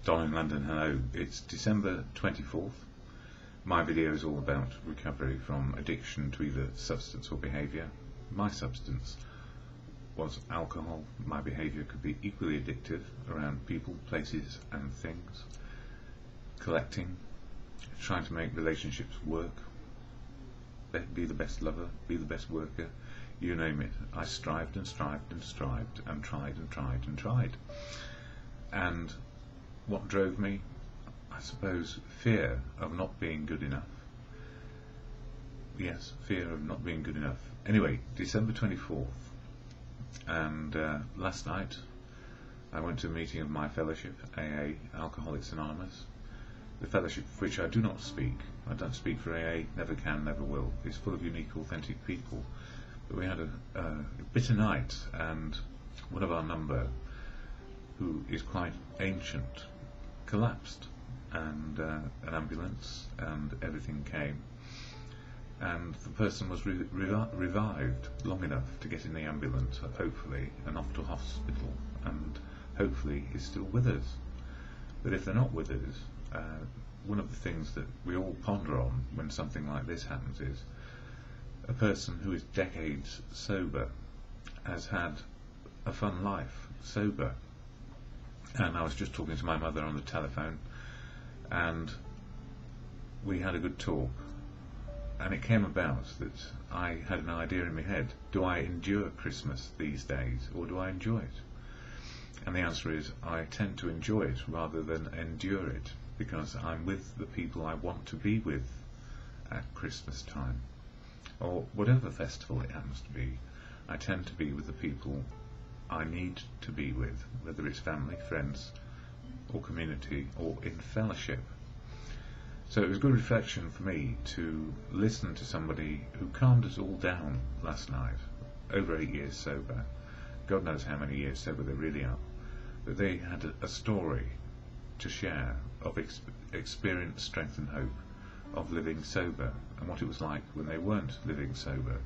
Don in London, hello. It's December 24th. My video is all about recovery from addiction to either substance or behaviour. My substance was alcohol. My behaviour could be equally addictive around people, places and things. Collecting, trying to make relationships work, be the best lover, be the best worker, you name it. I strived and strived and strived and tried and tried and tried. And what drove me? I suppose fear of not being good enough. Yes, fear of not being good enough. Anyway, December 24th, and last night I went to a meeting of my fellowship, AA, Alcoholics Anonymous. The fellowship of which I do not speak. I don't speak for AA, never can, never will. It's full of unique, authentic people. But we had a bitter night, and one of our number, who is quite ancient, collapsed, and an ambulance and everything came, and the person was revived long enough to get in the ambulance, hopefully, and off to hospital, and hopefully is still with us. But if they're not with us, one of the things that we all ponder on when something like this happens is a person who is decades sober has had a fun life sober. And I was just talking to my mother on the telephone, and we had a good talk, and it came about that I had an idea in my head: do I endure Christmas these days, or do I enjoy it? And the answer is, I tend to enjoy it rather than endure it, because I'm with the people I want to be with at Christmas time, or whatever festival it happens to be. I tend to be with the people I need to be with, whether it's family, friends, or community, or in fellowship. So it was good reflection for me to listen to somebody who calmed us all down last night, over 8 years sober. God knows how many years sober they really are. But they had a story to share of experience, strength and hope of living sober, and what it was like when they weren't living sober.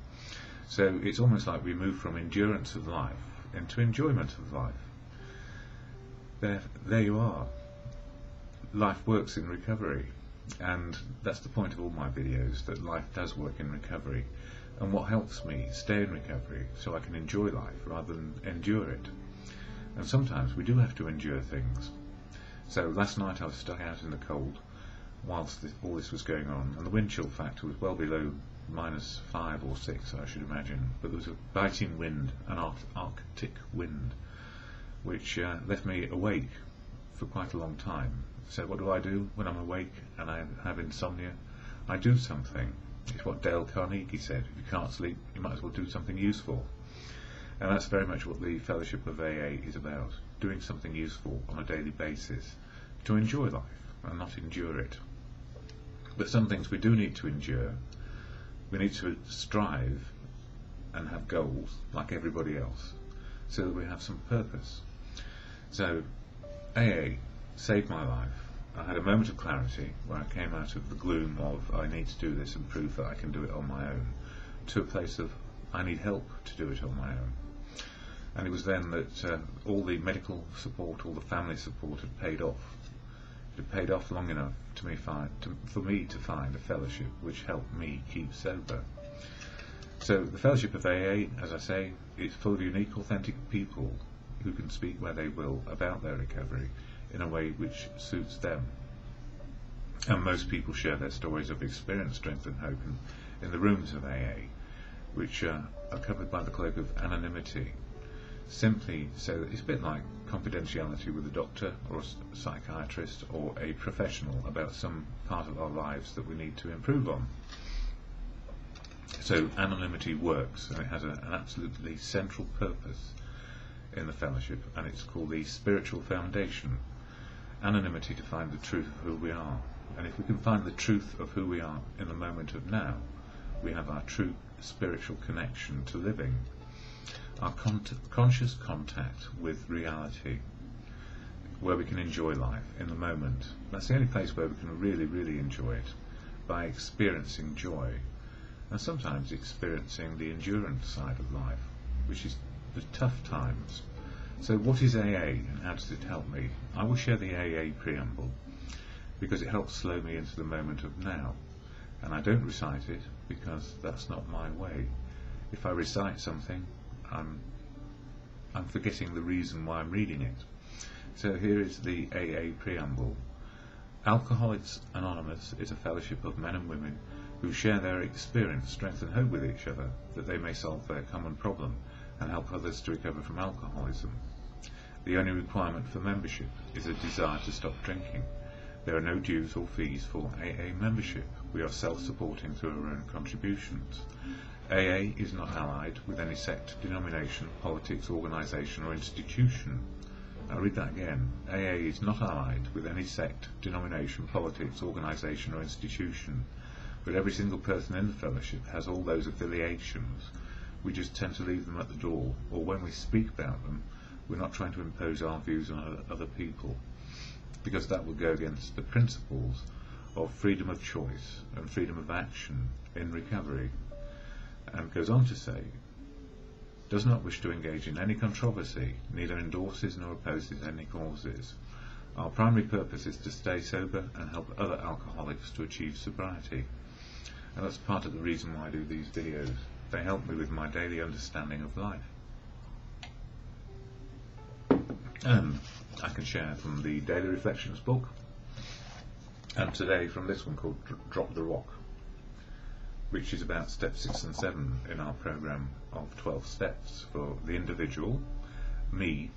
So it's almost like we move from endurance of life into enjoyment of life. There you are. Life works in recovery, and that's the point of all my videos, that life does work in recovery, and what helps me stay in recovery so I can enjoy life rather than endure it. And sometimes we do have to endure things. So last night I was stuck out in the cold whilst all this was going on, and the wind chill factor was well below -5 or 6, I should imagine, but there was a biting wind, an Arctic wind, which left me awake for quite a long time. So what do when I'm awake and I have insomnia? I do something. It's what Dale Carnegie said: if you can't sleep, you might as well do something useful. And that's very much what the Fellowship of AA is about, doing something useful on a daily basis to enjoy life and not endure it. But some things we do need to endure. We need to strive and have goals like everybody else, so that we have some purpose. So AA saved my life. I had a moment of clarity where I came out of the gloom of I need to do this and prove that I can do it on my own, to a place of I need help to do it on my own. And it was then that all the medical support, all the family support had paid off. It had paid off long enough for me to find a fellowship which helped me keep sober. So the Fellowship of AA, as I say, is full of unique, authentic people who can speak where they will about their recovery in a way which suits them. And most people share their stories of experience, strength and hope in the rooms of AA, which are covered by the cloak of anonymity, simply so that it's a bit like confidentiality with a doctor or a psychiatrist or a professional about some part of our lives that we need to improve on. So anonymity works, and it has an absolutely central purpose in the fellowship, and it's called the spiritual foundation. Anonymity to find the truth of who we are, and if we can find the truth of who we are in the moment of now, we have our true spiritual connection to living, our conscious contact with reality, where we can enjoy life in the moment. That's the only place where we can really, really enjoy it, by experiencing joy, and sometimes experiencing the endurance side of life, which is the tough times. So what is AA and how does it help me? I will share the AA preamble because it helps slow me into the moment of now, and I don't recite it because that's not my way. If I recite something, I'm forgetting the reason why I'm reading it. So here is the AA preamble. Alcoholics Anonymous is a fellowship of men and women who share their experience, strength and hope with each other that they may solve their common problem and help others to recover from alcoholism. The only requirement for membership is a desire to stop drinking. There are no dues or fees for AA membership. We are self-supporting through our own contributions. AA is not allied with any sect, denomination, politics, organisation or institution. I'll read that again. AA is not allied with any sect, denomination, politics, organisation or institution, but every single person in the fellowship has all those affiliations. We just tend to leave them at the door, or when we speak about them, we're not trying to impose our views on other people, because that would go against the principles of freedom of choice and freedom of action in recovery. And goes on to say, does not wish to engage in any controversy, neither endorses nor opposes any causes. Our primary purpose is to stay sober and help other alcoholics to achieve sobriety. And that's part of the reason why I do these videos. They help me with my daily understanding of life. And I can share from the Daily Reflections book, and today from this one called Drop the Rock, which is about steps 6 and 7 in our program of 12 steps for the individual, me,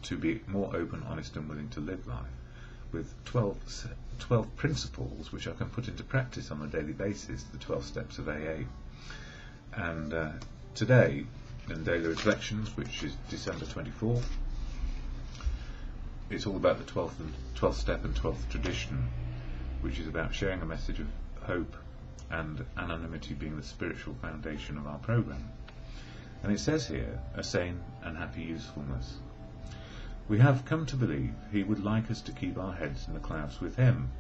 to be more open, honest and willing to live life, with 12 principles which I can put into practice on a daily basis, the 12 steps of AA. And today, in Daily Reflections, which is December 24th, it's all about the 12th step and 12th tradition, which is about sharing a message of hope and anonymity being the spiritual foundation of our program. And it says here, a sane and happy usefulness. We have come to believe he would like us to keep our heads in the clouds with him,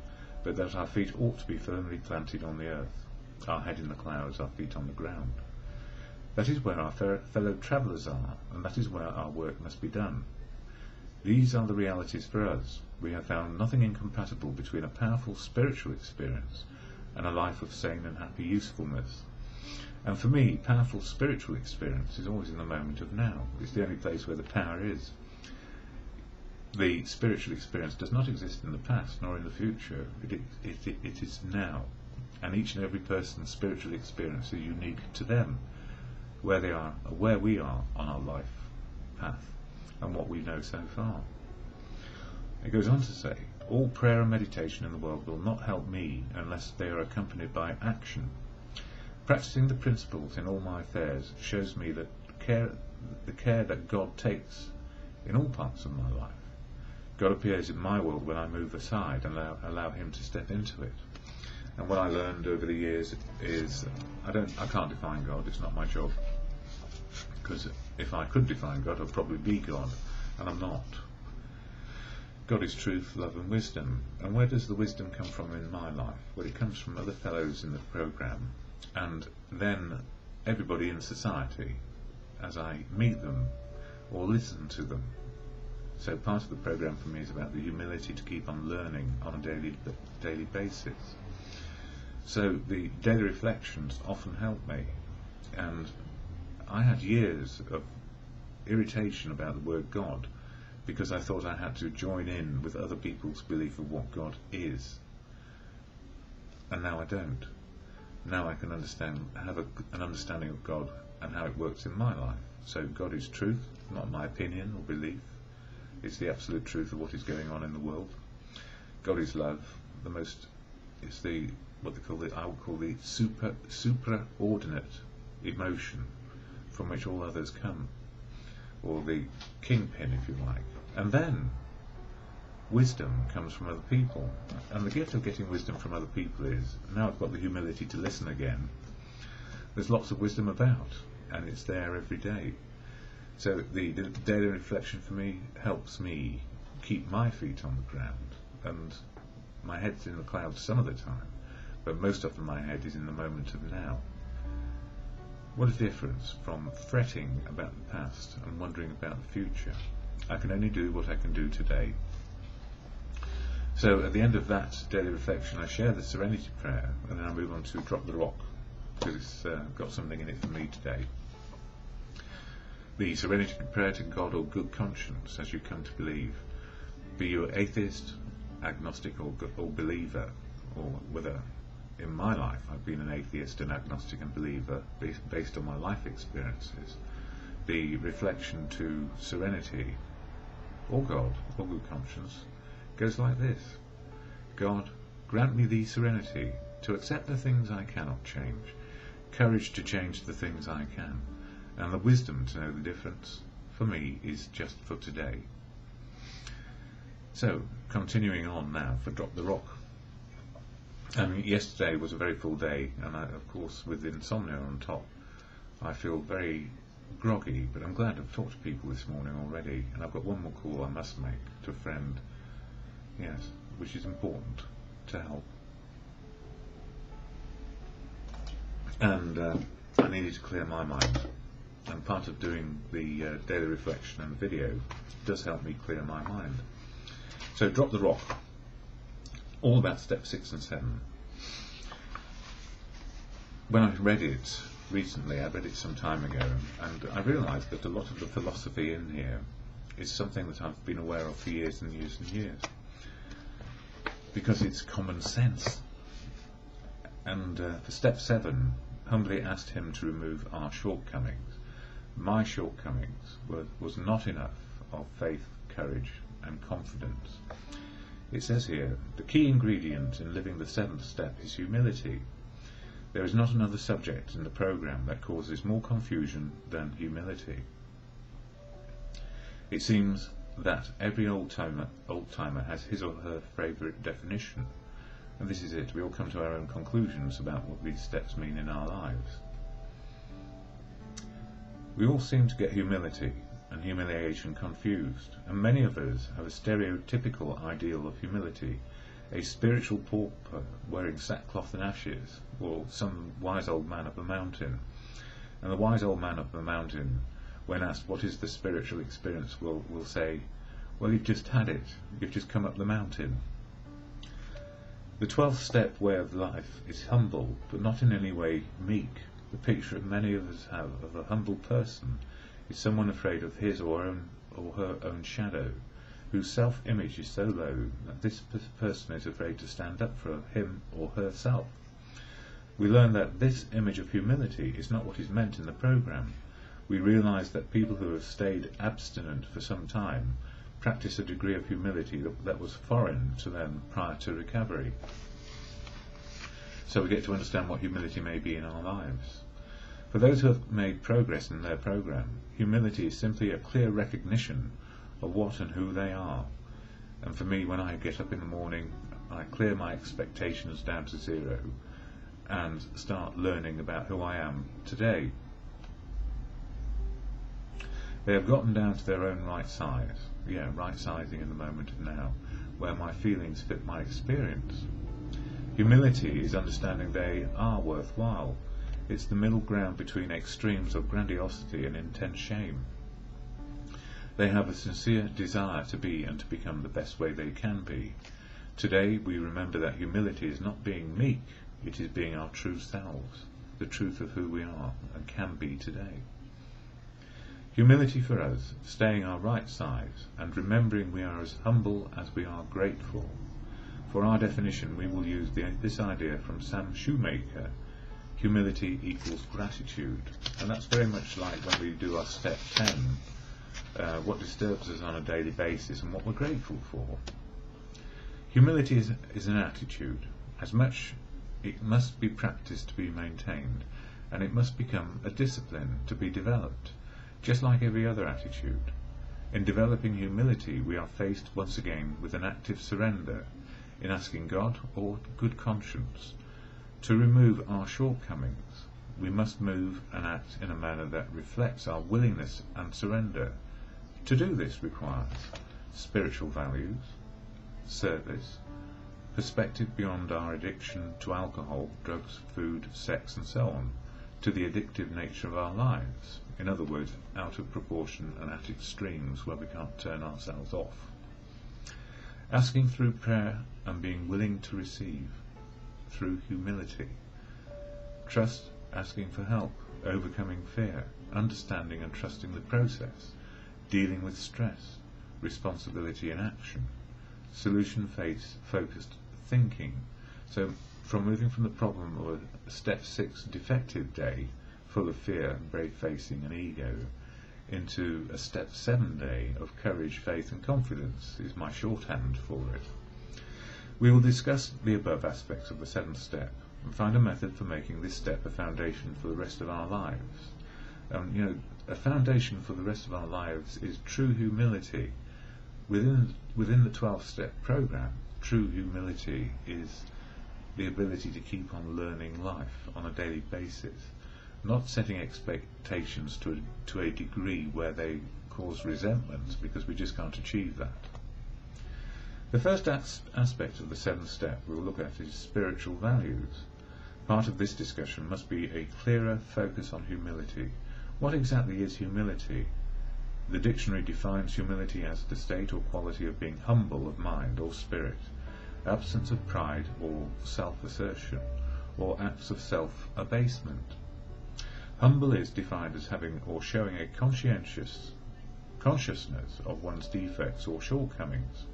but that our feet ought to be firmly planted on the earth, our head in the clouds, our feet on the ground. That is where our fellow travellers are, and that is where our work must be done. These are the realities for us. We have found nothing incompatible between a powerful spiritual experience and a life of sane and happy usefulness. And for me, powerful spiritual experience is always in the moment of now. It's the only place where the power is. The spiritual experience does not exist in the past nor in the future. It is now. And each and every person's spiritual experience is unique to them, where they are, where we are on our life path, and what we know so far. It goes on to say, all prayer and meditation in the world will not help me unless they are accompanied by action. Practicing the principles in all my affairs shows me that the care that God takes in all parts of my life. God appears in my world when I move aside and allow him to step into it. And what I learned over the years is I can't define God. It's not my job, because if I could define God, I'd probably be God, and I'm not. God is truth, love and wisdom. And where does the wisdom come from in my life? Well, it comes from other fellows in the program, and then everybody in society as I meet them or listen to them. So part of the program for me is about the humility to keep on learning on a daily basis. So the daily reflections often help me, and I had years of irritation about the word God, because I thought I had to join in with other people's belief of what God is, and now I don't. Now I can have an understanding of God and how it works in my life. So God is truth, not my opinion or belief. It's the absolute truth of what is going on in the world. God is love. It's what they call I would call the supraordinate emotion from which all others come, or the kingpin, if you like. And then wisdom comes from other people, and the gift of getting wisdom from other people is, now I've got the humility to listen again, there's lots of wisdom about, and it's there every day. So the daily reflection for me helps me keep my feet on the ground, and my head's in the clouds some of the time, but most often my head is in the moment of now. What a difference from fretting about the past and wondering about the future. I can only do what I can do today. So at the end of that daily reflection, I share the Serenity Prayer, and then I move on to Drop the Rock, because it's got something in it for me today. The Serenity Prayer to God or good conscience, as you come to believe. Be you atheist, agnostic or believer, or whether in my life I've been an atheist, an agnostic and believer based on my life experiences. The reflection to serenity, or God, or good conscience, goes like this. God, grant me the serenity to accept the things I cannot change, courage to change the things I can, and the wisdom to know the difference for me is just for today. So, continuing on now for Drop the Rock. Yesterday was a very full day, and of course with insomnia on top, I feel very groggy, but I'm glad I've talked to people this morning already, and I've got one more call I must make to a friend, yes, which is important to help. And I needed to clear my mind, and part of doing the daily reflection and video does help me clear my mind. So Drop the Rock, all about step 6 and 7. When I read it recently, I read it some time ago, and I realised that a lot of the philosophy in here is something that I've been aware of for years and years and years, because it's common sense. And for step 7, humbly asked him to remove our shortcomings. My shortcomings was not enough of faith, courage and confidence. It says here, the key ingredient in living the 7th step is humility. There is not another subject in the program that causes more confusion than humility. It seems that every old-timer has his or her favourite definition, and this is it. We all come to our own conclusions about what these steps mean in our lives. We all seem to get humility and humiliation confused, and many of us have a stereotypical ideal of humility, a spiritual pauper wearing sackcloth and ashes, or some wise old man up the mountain. And the wise old man up the mountain, when asked what is the spiritual experience, will say, well, you've just had it, you've just come up the mountain. The 12th step way of life is humble, but not in any way meek. The picture many of us have of a humble person is someone afraid of his or her own shadow, whose self-image is so low that this person is afraid to stand up for him or herself. We learn that this image of humility is not what is meant in the program. We realise that people who have stayed abstinent for some time practice a degree of humility that was foreign to them prior to recovery. So we get to understand what humility may be in our lives. For those who have made progress in their program, humility is simply a clear recognition of what and who they are. And for me, when I get up in the morning, I clear my expectations down to 0 and start learning about who I am today. They have gotten down to their own right size, right sizing in the moment of now, where my feelings fit my experience. Humility is understanding they are worthwhile. It's the middle ground between extremes of grandiosity and intense shame. They have a sincere desire to be and to become the best way they can be. Today we remember that humility is not being meek, it is being our true selves, the truth of who we are and can be today. Humility for us, staying our right size and remembering we are as humble as we are grateful. For our definition we will use this idea from Sam Shoemaker. Humility equals gratitude, and that's very much like when we do our step 10, what disturbs us on a daily basis and what we're grateful for. Humility is an attitude. As much it must be practiced to be maintained, and it must become a discipline to be developed, just like every other attitude. In developing humility we are faced once again with an active surrender in asking God or good conscience to remove our shortcomings. We must move and act in a manner that reflects our willingness and surrender. To do this requires spiritual values, service, perspective beyond our addiction to alcohol, drugs, food, sex and so on, to the addictive nature of our lives. In other words, out of proportion and at extremes where we can't turn ourselves off. Asking through prayer and being willing to receive through humility. Trust, asking for help, overcoming fear, understanding and trusting the process, dealing with stress, responsibility in action, solution-focused thinking. So from moving from the problem of a step 6 defective day, full of fear, brave facing and ego, into a step 7 day of courage, faith and confidence is my shorthand for it. We will discuss the above aspects of the 7th step and find a method for making this step a foundation for the rest of our lives. A foundation for the rest of our lives is true humility. Within the 12-step program, true humility is the ability to keep on learning life on a daily basis, not setting expectations to a degree where they cause resentment because we just can't achieve that. The first aspect of the 7th step we will look at is spiritual values. Part of this discussion must be a clearer focus on humility. What exactly is humility? The dictionary defines humility as the state or quality of being humble of mind or spirit, absence of pride or self-assertion, or acts of self-abasement. Humble is defined as having or showing a consciousness of one's defects or shortcomings.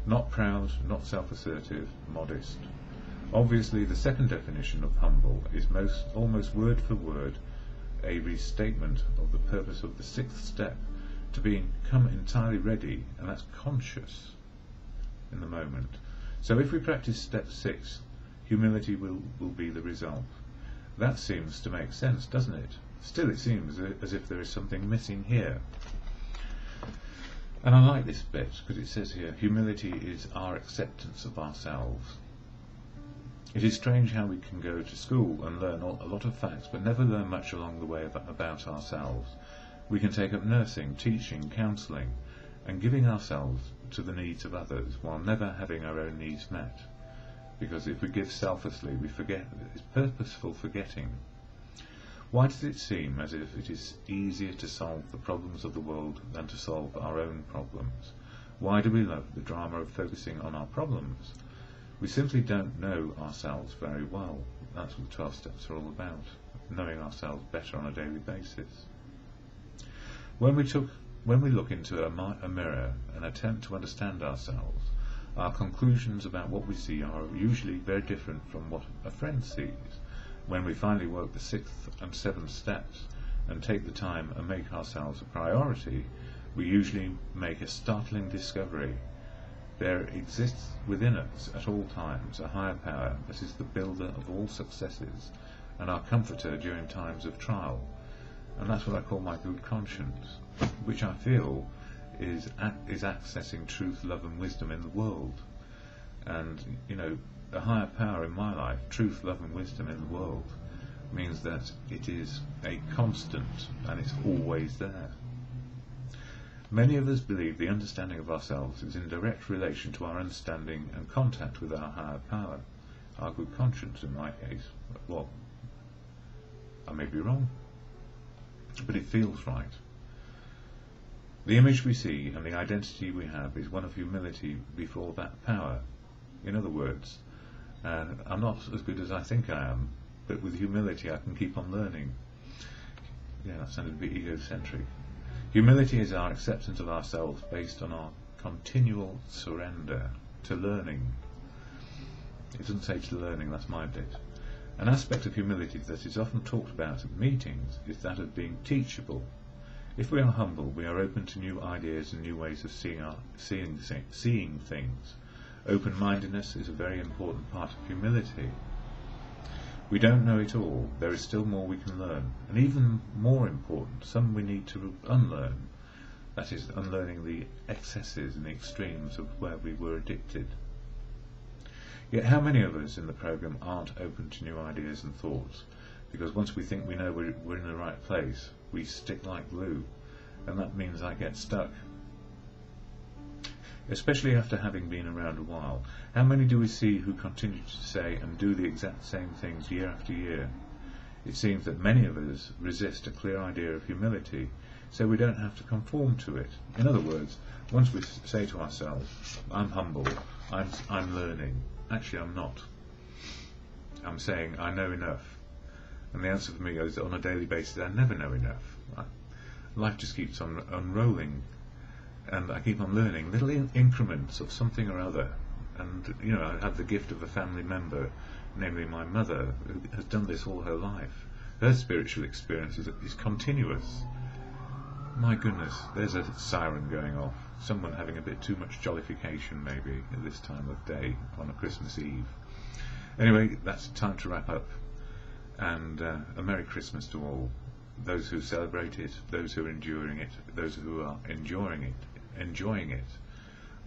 Not proud, not self-assertive, modest. Obviously, the second definition of humble is almost word for word a restatement of the purpose of the 6th step, to become entirely ready, and that's conscious in the moment. So if we practice step 6, humility will be the result. That seems to make sense, doesn't it? Still, it seems as if there is something missing here. And I like this bit because it says here, humility is our acceptance of ourselves. It is strange how we can go to school and learn a lot of facts but never learn much along the way about ourselves. We can take up nursing, teaching, counselling and giving ourselves to the needs of others while never having our own needs met. Because if we give selflessly, we forget. It's purposeful forgetting. Why does it seem as if it is easier to solve the problems of the world than to solve our own problems? Why do we love the drama of focusing on our problems? We simply don't know ourselves very well. That's what the 12 steps are all about, knowing ourselves better on a daily basis. When we look into a mirror and attempt to understand ourselves, our conclusions about what we see are usually very different from what a friend sees. When we finally work the 6th and 7th steps and take the time and make ourselves a priority, we usually make a startling discovery. There exists within us at all times a higher power that is the builder of all successes and our comforter during times of trial. And that's what I call my good conscience, which I feel is accessing truth, love and wisdom in the world. And, a higher power in my life, truth, love and wisdom in the world, means that it is a constant and it's always there. Many of us believe the understanding of ourselves is in direct relation to our understanding and contact with our higher power, our good conscience in my case. Well, I may be wrong, but it feels right. The image we see and the identity we have is one of humility before that power. In other words, I'm not as good as I think I am, but with humility I can keep on learning. Yeah, that sounded a bit egocentric. Humility is our acceptance of ourselves based on our continual surrender to learning. It doesn't say to learning, that's my bit. An aspect of humility that is often talked about at meetings is that of being teachable. If we are humble, we are open to new ideas and new ways of seeing things. Open-mindedness is a very important part of humility. We don't know it all. There is still more we can learn. And even more important, some we need to unlearn. That is, unlearning the excesses and the extremes of where we were addicted. Yet how many of us in the program aren't open to new ideas and thoughts? Because once we think we know we're in the right place, we stick like glue. And that means I get stuck. Especially after having been around a while. How many do we see who continue to say and do the exact same things year after year? It seems that many of us resist a clear idea of humility, so we don't have to conform to it. In other words, once we say to ourselves, I'm humble, I'm learning, actually I'm not. I'm saying I know enough. And the answer for me is that on a daily basis I never know enough. Life just keeps on unrolling, and I keep on learning little increments of something or other. And I have the gift of a family member, namely my mother, who has done this all her life. Her spiritual experience is continuous. My goodness, there's a siren going off. Someone having a bit too much jollification maybe at this time of day on a Christmas Eve. Anyway, that's time to wrap up. And a Merry Christmas to all. Those who celebrate it, those who are enduring it, those who are enjoying it.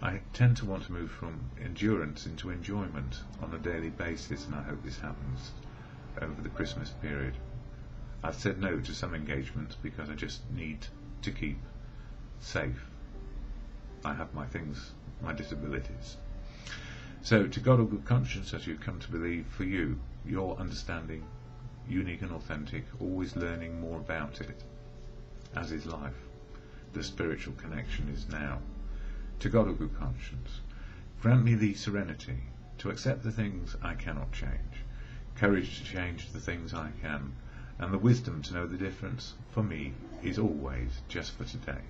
I tend to want to move from endurance into enjoyment on a daily basis, and I hope this happens over the Christmas period. I've said no to some engagements because I just need to keep safe. I have my things, my disabilities. So, to God of good conscience, as you've come to believe, for you, your understanding, unique and authentic, always learning more about it, as is life. The spiritual connection is now. To God of good conscience, grant me the serenity to accept the things I cannot change, courage to change the things I can, and the wisdom to know the difference, for me, is always just for today.